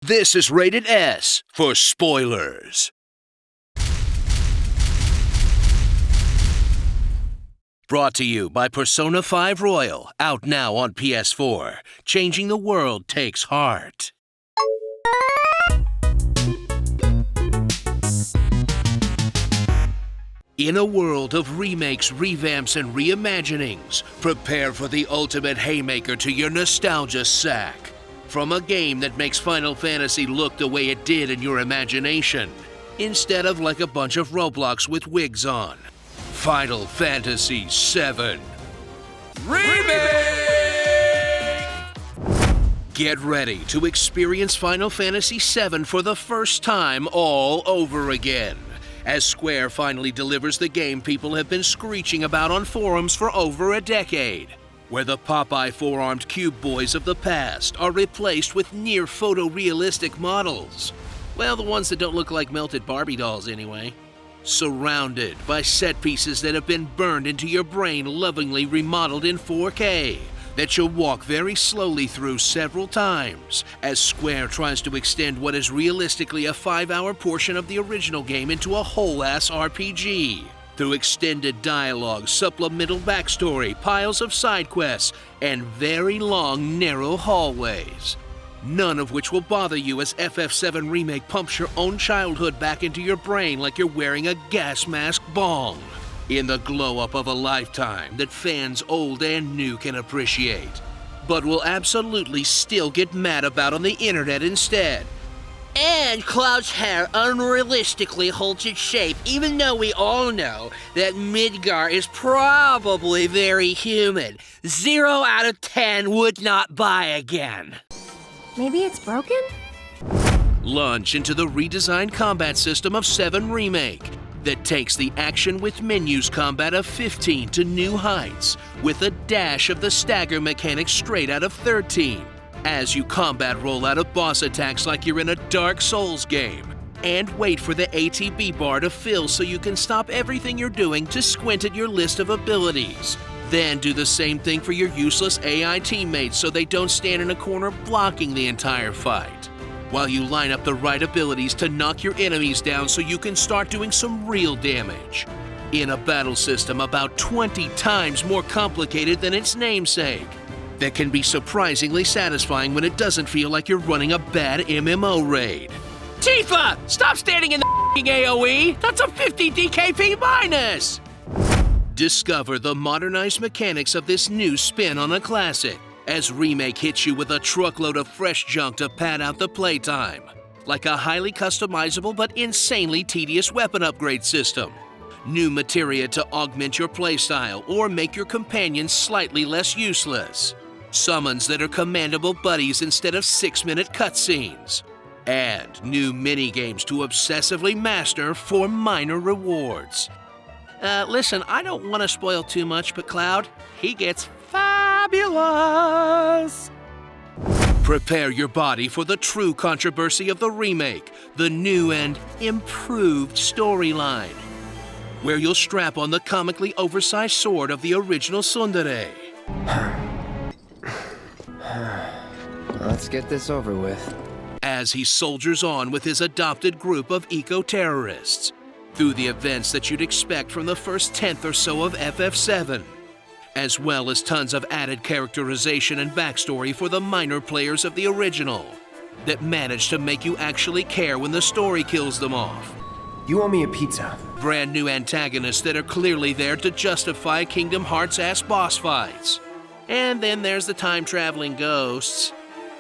This is rated S for spoilers. Brought to you by Persona 5 Royal, out now on PS4. Changing the world takes heart. In a world of remakes, revamps, and reimaginings, prepare for the ultimate haymaker to your nostalgia sack. From a game that makes Final Fantasy look the way it did in your imagination, instead of like a bunch of Roblox with wigs on. Final Fantasy VII Remake! Get ready to experience Final Fantasy VII for the first time all over again, as Square finally delivers the game people have been screeching about on forums for over a decade, where the Popeye four-armed cube boys of the past are replaced with near photorealistic models. Well, the ones that don't look like melted Barbie dolls anyway. Surrounded by set pieces that have been burned into your brain, lovingly remodeled in 4K, that you'll walk very slowly through several times, as Square tries to extend what is realistically a 5-hour portion of the original game into a whole-ass RPG. Through extended dialogue, supplemental backstory, piles of side quests, and very long, narrow hallways. None of which will bother you as FF7 Remake pumps your own childhood back into your brain like you're wearing a gas mask bong, in the glow-up of a lifetime that fans old and new can appreciate, but will absolutely still get mad about on the internet instead. And Cloud's hair unrealistically holds its shape, even though we all know that Midgar is probably very humid. 0 out of 10 would not buy again. Maybe it's broken? Launch into the redesigned combat system of 7 Remake that takes the action with menus combat of 15 to new heights, with a dash of the stagger mechanic straight out of 13. As you combat roll out of boss attacks like you're in a Dark Souls game, and wait for the ATB bar to fill so you can stop everything you're doing to squint at your list of abilities. Then do the same thing for your useless AI teammates so they don't stand in a corner blocking the entire fight, while you line up the right abilities to knock your enemies down so you can start doing some real damage. In a battle system about 20 times more complicated than its namesake, that can be surprisingly satisfying when it doesn't feel like you're running a bad MMO raid. Tifa! Stop standing in the AoE! That's a 50 DKP minus! Discover the modernized mechanics of this new spin on a classic, as Remake hits you with a truckload of fresh junk to pad out the playtime, like a highly customizable but insanely tedious weapon upgrade system, new materia to augment your playstyle or make your companions slightly less useless, summons that are commandable buddies instead of 6-minute cutscenes, and new minigames to obsessively master for minor rewards. Listen, I don't want to spoil too much, but Cloud, he gets fabulous! Prepare your body for the true controversy of the remake, the new and improved storyline, where you'll strap on the comically oversized sword of the original tsundere. Let's get this over with. As he soldiers on with his adopted group of eco-terrorists, through the events that you'd expect from the first 10th or so of FF7, as well as tons of added characterization and backstory for the minor players of the original, that manage to make you actually care when the story kills them off. You owe me a pizza. Brand new antagonists that are clearly there to justify Kingdom Hearts-ass boss fights. And then there's the time-traveling ghosts,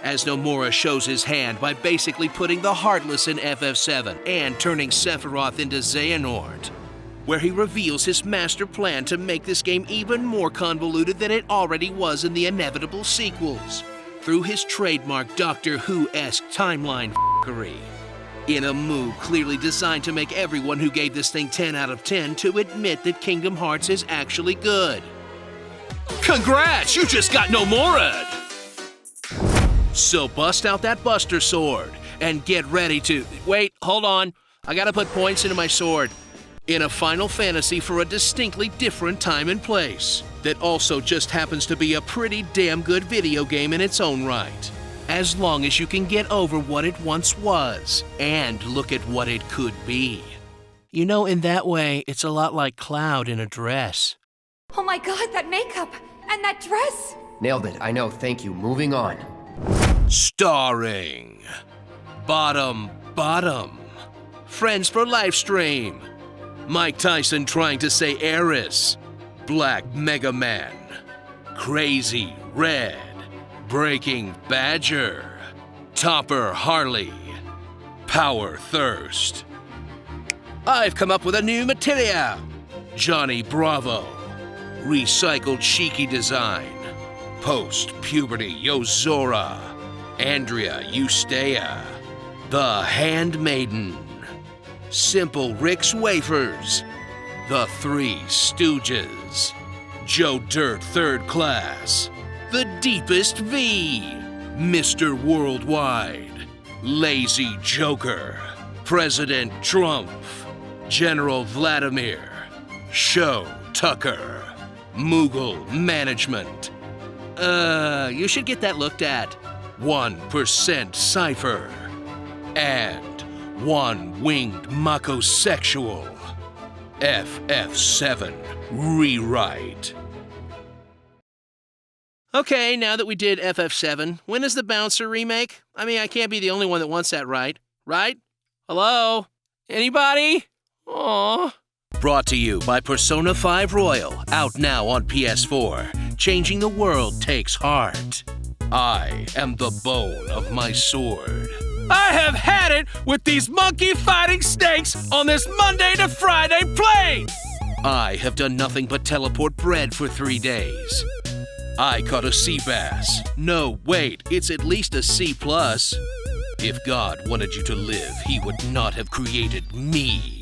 as Nomura shows his hand by basically putting the Heartless in FF7 and turning Sephiroth into Xehanort, where he reveals his master plan to make this game even more convoluted than it already was in the inevitable sequels, through his trademark Doctor Who-esque timeline f***ery, in a move clearly designed to make everyone who gave this thing 10 out of 10 to admit that Kingdom Hearts is actually good. Congrats, you just got Nomura'd! So bust out that Buster Sword and get ready to... Wait, hold on. I gotta put points into my sword. In a Final Fantasy for a distinctly different time and place, that also just happens to be a pretty damn good video game in its own right. as long as you can get over what it once was and look at what it could be. You know, in that way, it's a lot like Cloud in a dress. Oh my god, that makeup! And that dress! Nailed it, I know, thank you. Moving on. Starring Bottom, Friends for Life Stream, Mike Tyson trying to say Eris, Black Mega Man, Crazy Red, Breaking Badger, Topper Harley, Power Thirst. I've come up with a new material. Johnny Bravo, Recycled Cheeky Design, Post-Puberty Yozora, Andrea Eustea, The Handmaiden, Simple Rick's Wafers, The Three Stooges, Joe Dirt Third Class, The Deepest V, Mr. Worldwide, Lazy Joker, President Trump, General Vladimir, Show Tucker, Moogle Management. You should get that looked at. 1% Cypher, and One-Winged Makosexual. FF7 Rewrite. Okay, now that we did FF7, when is the Bouncer remake? I mean, I can't be the only one that wants that right? Hello? Anybody? Aww. Brought to you by Persona 5 Royal, out now on PS4. Changing the world takes heart. I am the bone of my sword. I have had it with these monkey fighting snakes on this Monday to Friday plane! I have done nothing but teleport bread for 3 days. I caught a sea bass. No, wait, it's at least a C+. If God wanted you to live, he would not have created me.